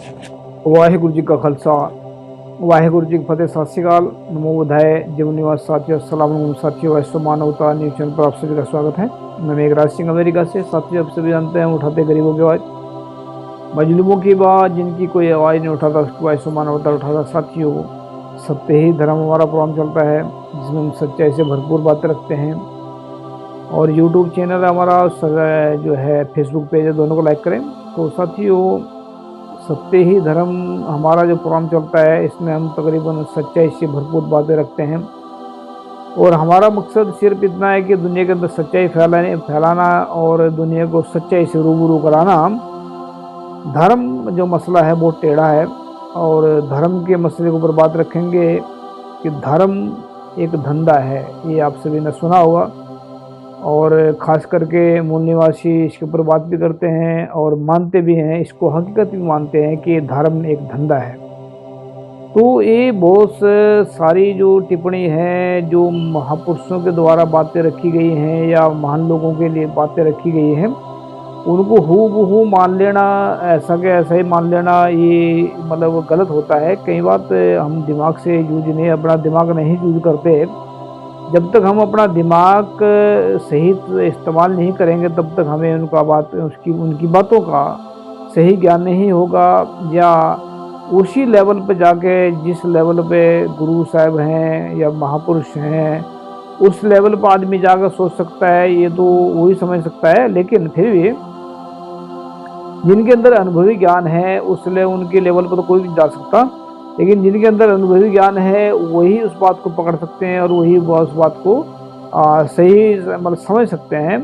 वाहिगुरु जी का खालसा वाहिगुरु जी की फतेह। सत श्री अकाल, नमो बुधाय। जीवन निवास साथियों, अस्सलाम वालेकुम साथियों। वैश्व मानवता न्यूज चैनल पर आप सभी का स्वागत है। मैं मेघराज सिंह अमेरिका से। साथियों, आप सभी जानते हैं उठाते गरीबों की आवाज़, मजलूमों की बात, जिनकी कोई आवाज़ नहीं उठाता उसकी वैश्व मानवता उठाता। साथियों, सत्य ही धर्म हमारा प्रोग्राम चलता है, जिसमें हम सच्चाई से भरपूर बातें रखते हैं। और यूट्यूब चैनल हमारा जो है, फेसबुक पेज है, दोनों को लाइक करें। तो साथियों, सत्य ही धर्म हमारा जो प्रोग्राम चलता है, इसमें हम तकरीबन सच्चाई से भरपूर बातें रखते हैं। और हमारा मकसद सिर्फ इतना है कि दुनिया के अंदर सच्चाई फैलाना और दुनिया को सच्चाई से रूबरू कराना। धर्म जो मसला है बहुत टेढ़ा है, और धर्म के मसले के ऊपर बात रखेंगे कि धर्म एक धंधा है। ये आप सभी ने सुना होगा, और ख़ास करके मूल निवासी इसके ऊपर बात भी करते हैं और मानते भी हैं, इसको हकीकत भी मानते हैं कि धर्म एक धंधा है। तो ये बहुत सारी जो टिप्पणी है, जो महापुरुषों के द्वारा बातें रखी गई हैं या महान लोगों के लिए बातें रखी गई हैं, उनको हूबहू मान लेना, ऐसा के ऐसा ही मान लेना, ये मतलब गलत होता है। कई बात हम दिमाग से अपना दिमाग नहीं यूज करते। जब तक हम अपना दिमाग सही इस्तेमाल नहीं करेंगे, तब तक हमें उनकी बातों का सही ज्ञान नहीं होगा। या उसी लेवल पे जाके, जिस लेवल पे गुरु साहब हैं या महापुरुष हैं, उस लेवल पर आदमी जाकर सोच सकता है, ये तो वही समझ सकता है। लेकिन फिर भी जिनके अंदर अनुभवी ज्ञान है, उनके लेवल पर तो कोई नहीं जा सकता। लेकिन जिनके अंदर अनुभवी ज्ञान है, वही उस बात को पकड़ सकते हैं और वही उस बात को सही मतलब समझ सकते हैं।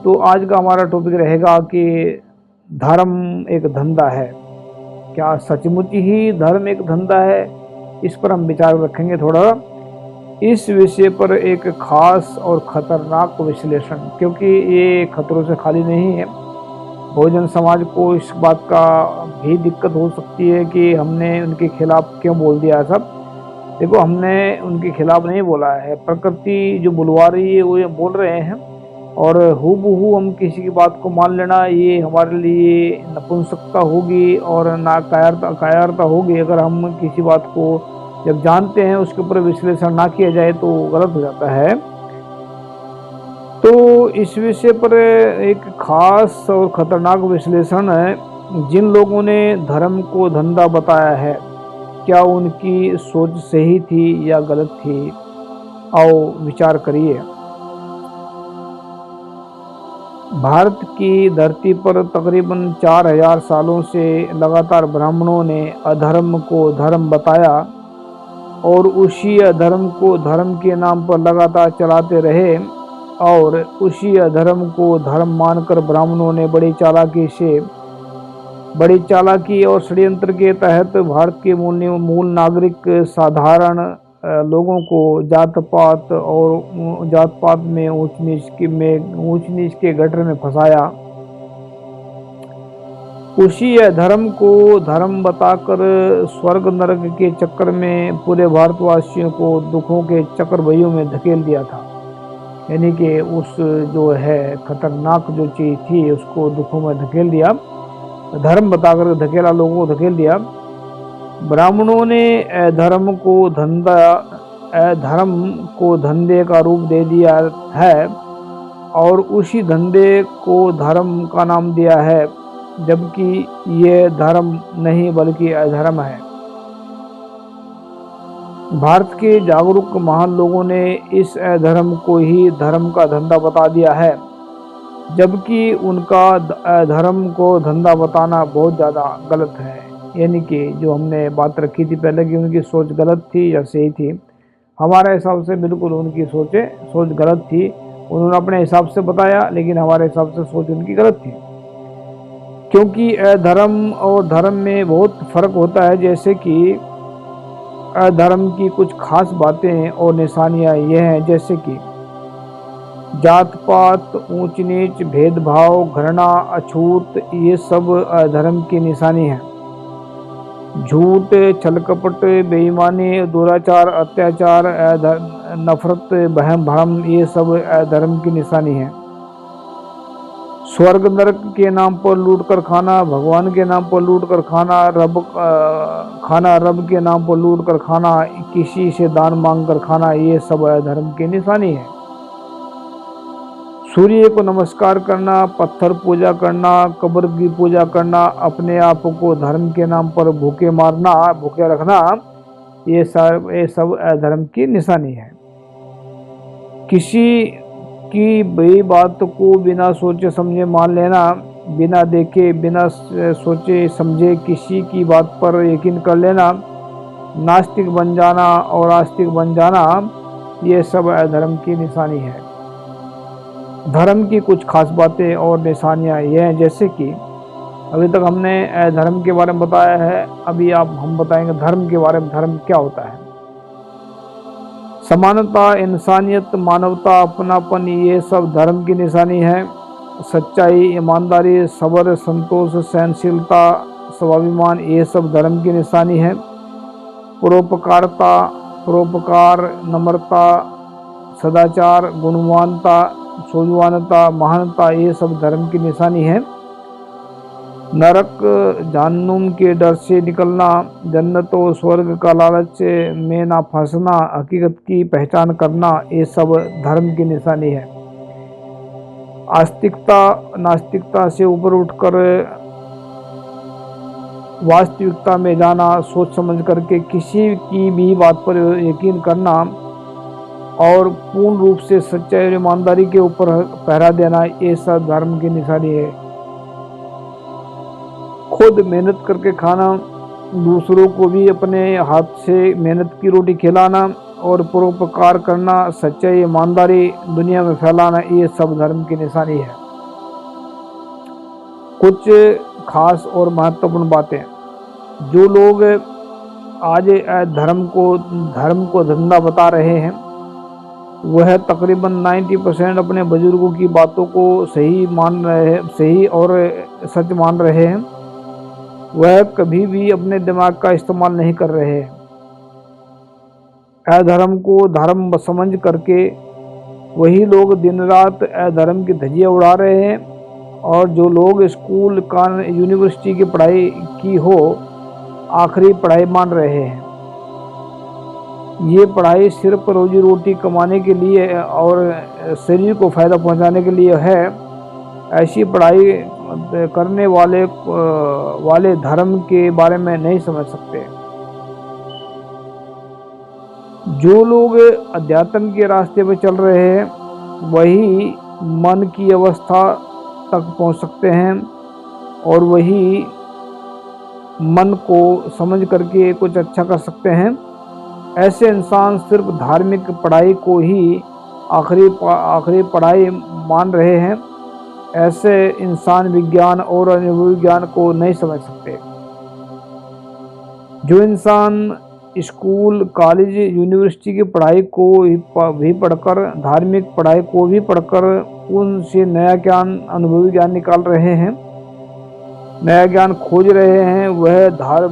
तो आज का हमारा टॉपिक रहेगा कि धर्म एक धंधा है। क्या सचमुच ही धर्म एक धंधा है? इस पर हम विचार रखेंगे थोड़ा। इस विषय पर एक खास और खतरनाक विश्लेषण, क्योंकि ये खतरों से खाली नहीं है। बहुजन समाज को इस बात का भी दिक्कत हो सकती है कि हमने उनके खिलाफ क्यों बोल दिया सब। देखो, हमने उनके खिलाफ नहीं बोला है, प्रकृति जो बुलवा रही है वो ये बोल रहे हैं। और हूबहू हम किसी की बात को मान लेना, ये हमारे लिए नपुंसकता होगी और ना कायरता होगी। अगर हम किसी बात को जब जानते हैं उसके ऊपर विश्लेषण ना किया जाए तो गलत हो जाता है। तो इस विषय पर एक खास और खतरनाक विश्लेषण है। जिन लोगों ने धर्म को धंधा बताया है, क्या उनकी सोच सही थी या गलत थी? आओ विचार करिए। भारत की धरती पर तकरीबन 4000 सालों से लगातार ब्राह्मणों ने अधर्म को धर्म बताया, और उसी अधर्म को धर्म के नाम पर लगातार चलाते रहे। और उसी अधर्म को धर्म मानकर ब्राह्मणों ने बड़ी चालाकी और षड्यंत्र के तहत भारत के मूल नागरिक साधारण लोगों को जात पात में ऊंच नीच के गटर में फंसाया। उसी धर्म को धर्म बताकर स्वर्ग नरक के चक्कर में पूरे भारतवासियों को दुखों के चक्रव्यूह में धकेल दिया था। यानी कि उस जो है खतरनाक जो चीज़ थी, उसको दुखों में धकेल दिया, धर्म बताकर धकेला, लोगों को धकेल दिया। ब्राह्मणों ने अधर्म को धंधे का रूप दे दिया है, और उसी धंधे को धर्म का नाम दिया है, जबकि ये धर्म नहीं बल्कि अधर्म है। भारत के जागरूक महान लोगों ने इस अधर्म को ही धर्म का धंधा बता दिया है, जबकि उनका अधर्म को धंधा बताना बहुत ज़्यादा गलत है। यानी कि जो हमने बात रखी थी पहले कि उनकी सोच गलत थी या सही थी, हमारे हिसाब से बिल्कुल उनकी सोच गलत थी। उन्होंने अपने हिसाब से बताया, लेकिन हमारे हिसाब से सोच उनकी गलत थी। क्योंकि अधर्म और धर्म में बहुत फर्क होता है। जैसे कि अधर्म की कुछ खास बातें और निशानियां ये हैं, जैसे कि जात पात, ऊंच नीच, भेदभाव, घृणा, अछूत, ये सब अधर्म की निशानी है। झूठ, छल कपट, बेईमानी, दुराचार, अत्याचार, नफरत, बहम भ्रम, ये सब अधर्म की निशानी है। स्वर्ग नरक के नाम पर लूट कर खाना, भगवान के नाम पर लूट कर खाना, रब के नाम पर लूट कर खाना, किसी से दान मांग कर खाना, ये सब अधर्म की निशानी है। सूर्य को नमस्कार करना, पत्थर पूजा करना, कब्र की पूजा करना, अपने आप को धर्म के नाम पर भूखे मारना, भूखे रखना, ये सब अधर्म की निशानी है। किसी की बड़ी बात को बिना सोचे समझे मान लेना, बिना देखे बिना सोचे समझे किसी की बात पर यकीन कर लेना, नास्तिक बन जाना और आस्तिक बन जाना, ये सब अधर्म की निशानी है। धर्म की कुछ खास बातें और निशानियां ये हैं, जैसे कि अभी तक हमने धर्म के बारे में बताया है, अभी हम बताएंगे धर्म के बारे में। धर्म क्या होता है? समानता, इंसानियत, मानवता, अपनापन, ये सब धर्म की निशानी है। सच्चाई, ईमानदारी, सब्र, संतोष, सहनशीलता, स्वाभिमान, ये सब धर्म की निशानी है। परोपकारता, परोपकार, नम्रता, सदाचार, गुणवानता, सूझवानता, महानता, ये सब धर्म की निशानी है। नरक जहन्नुम के डर से निकलना, जन्नत और स्वर्ग का लालच में ना फंसना, हकीकत की पहचान करना, ये सब धर्म की निशानी है। आस्तिकता, नास्तिकता से ऊपर उठकर वास्तविकता में जाना, सोच समझ करके किसी की भी बात पर यकीन करना और पूर्ण रूप से सच्चाई और ईमानदारी के ऊपर पहरा देना, ये सब धर्म की निशानी है। खुद मेहनत करके खाना, दूसरों को भी अपने हाथ से मेहनत की रोटी खिलाना और परोपकार करना, सच्चाई ईमानदारी दुनिया में फैलाना, ये सब धर्म की निशानी है। कुछ खास और महत्वपूर्ण बातें। जो लोग आज धर्म को धंधा बता रहे हैं, वह तकरीबन 90% अपने बुजुर्गों की बातों को सही और सच मान रहे हैं। वह कभी भी अपने दिमाग का इस्तेमाल नहीं कर रहे हैं। अधर्म को धर्म समझ करके वही लोग दिन रात अधर्म की धज्जियां उड़ा रहे हैं, और जो लोग स्कूल का यूनिवर्सिटी की पढ़ाई की हो आखिरी पढ़ाई मान रहे हैं। ये पढ़ाई सिर्फ रोजी रोटी कमाने के लिए और शरीर को फायदा पहुंचाने के लिए है। ऐसी पढ़ाई करने वाले धर्म के बारे में नहीं समझ सकते। जो लोग अध्यात्म के रास्ते पर चल रहे हैं, वही मन की अवस्था तक पहुंच सकते हैं और वही मन को समझ करके कुछ अच्छा कर सकते हैं। ऐसे इंसान सिर्फ धार्मिक पढ़ाई को ही आखिरी पढ़ाई मान रहे हैं। ऐसे इंसान विज्ञान और अनुभवी ज्ञान को नहीं समझ सकते। जो इंसान स्कूल, कॉलेज, यूनिवर्सिटी की पढ़ाई को भी पढ़कर, धार्मिक पढ़ाई को भी पढ़कर उनसे नया ज्ञान, अनुभवी ज्ञान निकाल रहे हैं, नया ज्ञान खोज रहे हैं, वह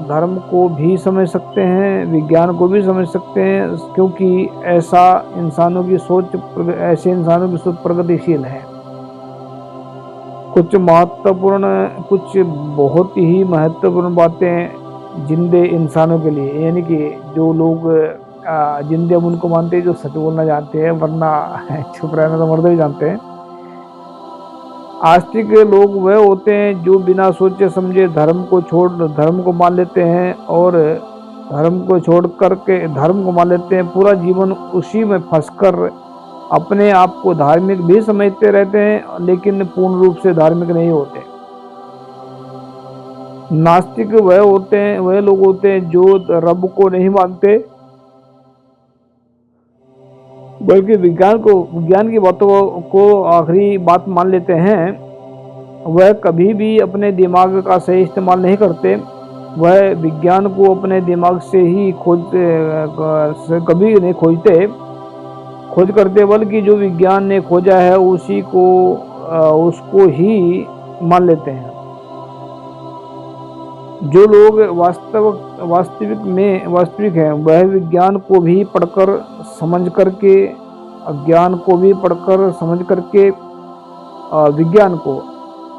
धर्म को भी समझ सकते हैं, विज्ञान को भी समझ सकते हैं, क्योंकि ऐसे इंसानों की सोच प्रगतिशील है। कुछ बहुत ही महत्वपूर्ण बातें जिंदे इंसानों के लिए, यानी कि जो लोग जिंदे हम उनको मानते हैं जो सच बोलना जानते हैं, वरना चुप रहना तो मर्द भी जानते हैं। आस्तिक लोग वह होते हैं जो बिना सोचे समझे धर्म को मान लेते हैं और धर्म को मान लेते हैं। पूरा जीवन उसी में फंसकर अपने आप को धार्मिक भी समझते रहते हैं, लेकिन पूर्ण रूप से धार्मिक नहीं होते। नास्तिक वह लोग होते हैं जो रब को नहीं मानते, बल्कि विज्ञान की बातों को आखिरी बात मान लेते हैं। वह कभी भी अपने दिमाग का सही इस्तेमाल नहीं करते। वह विज्ञान को अपने दिमाग से ही कभी नहीं खोज करते, बल्कि जो विज्ञान ने खोजा है उसको ही मान लेते हैं। जो लोग वास्तविक हैं, वह विज्ञान को भी पढ़कर समझ करके, अज्ञान को भी पढ़कर समझ करके विज्ञान को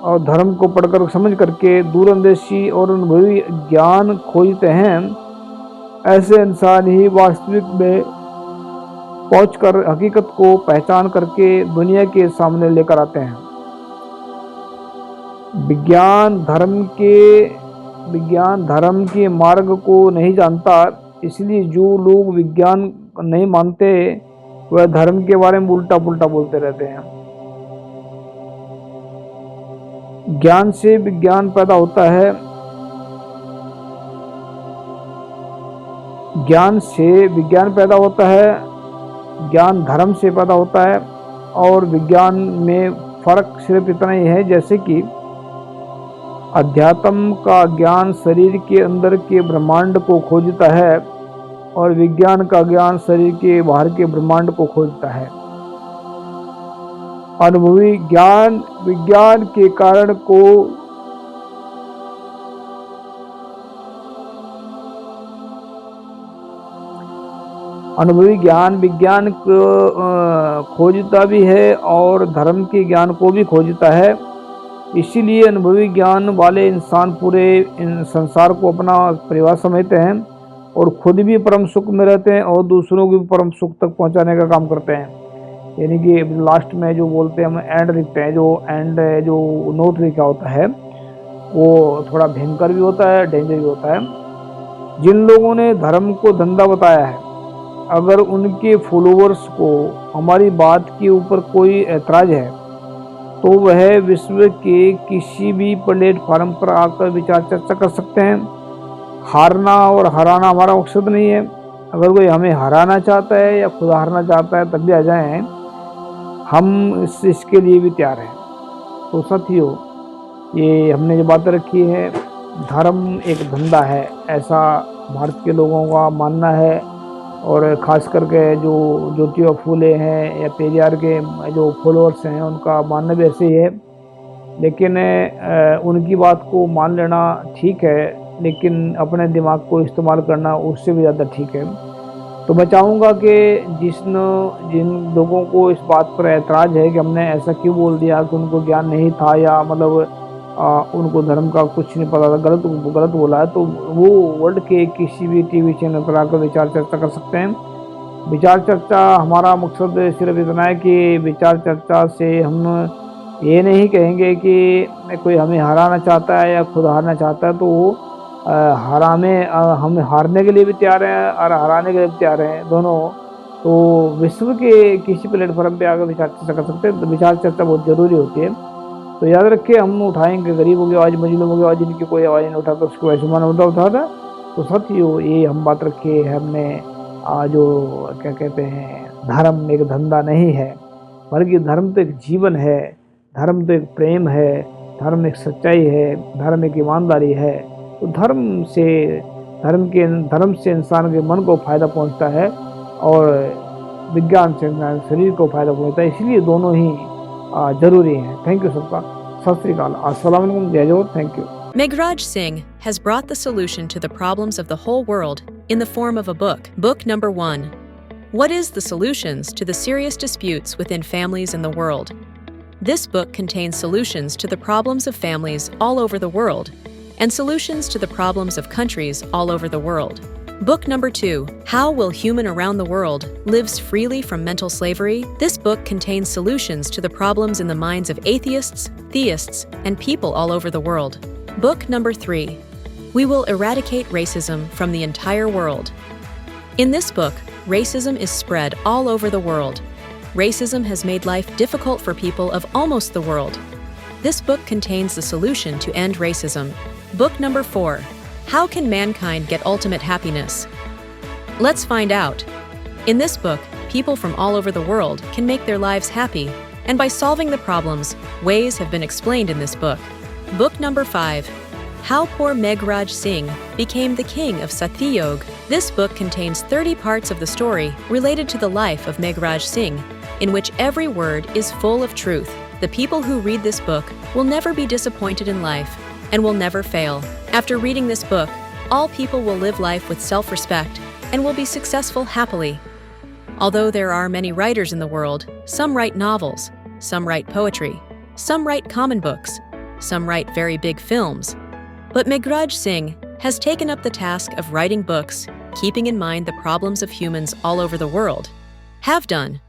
और धर्म को पढ़कर समझ करके दूरंदेशी और अनुभवी ज्ञान खोजते हैं, ऐसे इंसान ही वास्तविक में पहुंचकर हकीकत को पहचान करके दुनिया के सामने लेकर आते हैं। विज्ञान धर्म के मार्ग को नहीं जानता, इसलिए जो लोग विज्ञान नहीं मानते वह धर्म के बारे में उल्टा पुल्टा बोलते रहते हैं। ज्ञान से विज्ञान पैदा होता है, ज्ञान से विज्ञान पैदा होता है, ज्ञान धर्म से पैदा होता है। और विज्ञान में फर्क सिर्फ इतना ही है, जैसे कि अध्यात्म का ज्ञान शरीर के अंदर के ब्रह्मांड को खोजता है और विज्ञान का ज्ञान शरीर के बाहर के ब्रह्मांड को खोजता है। अनुभवी ज्ञान विज्ञान के कारण को अनुभवी ज्ञान विज्ञान को खोजता भी है और धर्म के ज्ञान को भी खोजता है। इसीलिए अनुभवी ज्ञान वाले इंसान पूरे संसार को अपना परिवार समझते हैं और खुद भी परम सुख में रहते हैं और दूसरों को भी परम सुख तक पहुंचाने का काम करते हैं। यानी कि लास्ट में जो बोलते हैं हम एंड लिखते हैं, जो नोट लिखा होता है वो थोड़ा भयंकर भी होता है, डेंजर भी होता है। जिन लोगों ने धर्म को धंधा बताया है, अगर उनके फॉलोअर्स को हमारी बात के ऊपर कोई ऐतराज है तो वह विश्व के किसी भी प्लेटफार्म पर आकर विचार चर्चा कर सकते हैं। हारना और हराना हमारा मकसद नहीं है। अगर कोई हमें हराना चाहता है या खुद हारना चाहता है तब भी आ जाएं, हम इसके लिए भी तैयार हैं। तो साथियों, ये हमने जो बातें रखी है, धर्म एक धंधा है, ऐसा भारत के लोगों का मानना है। और ख़ास करके जो ज्योतिबा फूले हैं या पेरियार के जो फॉलोअर्स हैं उनका मानना भी ऐसे ही है। लेकिन उनकी बात को मान लेना ठीक है, लेकिन अपने दिमाग को इस्तेमाल करना उससे भी ज़्यादा ठीक है। तो मैं चाहूँगा कि जिन लोगों को इस बात पर ऐतराज़ है कि हमने ऐसा क्यों बोल दिया कि उनको ज्ञान नहीं था या मतलब उनको धर्म का कुछ नहीं पता था, गलत बोला है, तो वो वर्ल्ड के किसी भी टीवी चैनल पर आकर विचार चर्चा कर सकते हैं। विचार चर्चा हमारा मकसद सिर्फ इतना है कि विचार चर्चा से हम ये नहीं कहेंगे कि कोई हमें हराना चाहता है या खुद हारना चाहता है तो वो हम हारने के लिए भी तैयार हैं और हराने के लिए भी तैयार हैं, दोनों। तो विश्व के किसी प्लेटफॉर्म पे आकर विचार चर्चा कर सकते हैं। तो विचार चर्चा बहुत ज़रूरी होती है। तो याद रखिए, हम उठाएंगे गरीबों की आवाज़, मजलूमों की आवाज़, जिनकी कोई आवाज़ नहीं उठाता उसको वैसे माना उठाता। तो साथियों, ये हम बात रखिए, हमने जो क्या कहते हैं, धर्म एक धंधा नहीं है, बल्कि धर्म तो एक जीवन है, धर्म तो एक प्रेम है, धर्म एक सच्चाई है, धर्म एक ईमानदारी है। तो धर्म से इंसान के मन को फ़ायदा पहुंचता है और विज्ञान से इंसान शरीर को फ़ायदा पहुंचता है। इसलिए दोनों ही जरूरी हैं। थैंक यू सबका। सत श्री अकाल, अस्सलाम वालेकुम, जय जोहर, thank you. Meghraj Singh has brought the solution to the problems of the whole world in the form of a book. Book number 1. What is the solutions to the serious disputes within families in the world? This book contains solutions to the problems of families all over the world and solutions to the problems of countries all over the world. Book number 2. How will human around the world lives freely from mental slavery? This book contains solutions to the problems in the minds of atheists, theists, and people all over the world. Book number 3. We will eradicate racism from the entire world. In this book, racism is spread all over the world. Racism has made life difficult for people of almost the world. This book contains the solution to end racism. Book number 4. How can mankind get ultimate happiness? Let's find out. In this book, people from all over the world can make their lives happy, and by solving the problems, ways have been explained in this book. Book number 5. How poor Meghraj Singh became the king of Satyayog. This book contains 30 parts of the story related to the life of Meghraj Singh, in which every word is full of truth. The people who read this book will never be disappointed in life and will never fail. After reading this book, all people will live life with self-respect and will be successful happily. Although there are many writers in the world, some write novels, some write poetry, some write common books, some write very big films. But Meghraj Singh has taken up the task of writing books, keeping in mind the problems of humans all over the world. Have done